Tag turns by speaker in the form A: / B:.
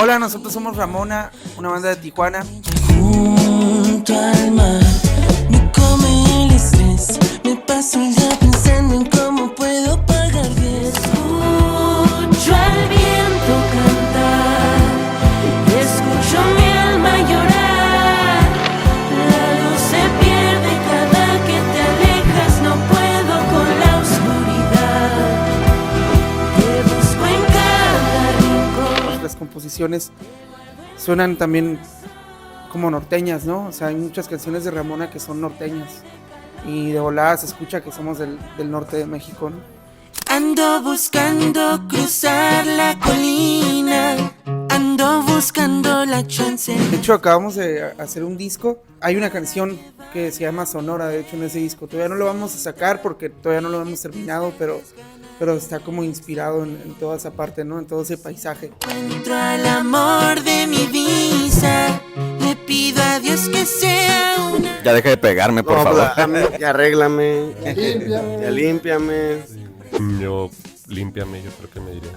A: Hola, nosotros somos Ramona, una banda de Tijuana.
B: Junto al mar, me come el estrés, me paso el día pensando en cómo puedo pagar bien. Escucho al viento cantar, escucho mi alma llorar. La luz se pierde cada que te alejas, no puedo con la oscuridad. Te busco en cada rincón.
A: Las composiciones suenan también como norteñas, ¿no? O sea, hay muchas canciones de Ramona que son norteñas. Y de volada se escucha que somos del norte de México, ¿no?
B: Ando buscando cruzar la colina, ando buscando la chance.
A: De hecho, acabamos de hacer un disco. Hay una canción que se llama Sonora, de hecho, en ese disco. Todavía no lo vamos a sacar porque todavía no lo hemos terminado, pero está como inspirado en toda esa parte, ¿no? En todo ese paisaje.
B: Encuentro al amor de mi visa, le pido a Dios que sea una...
C: Ya deja de pegarme, por favor.
D: Ya arréglame, ya límpiame.
E: Yo, límpiame, yo creo que me diría.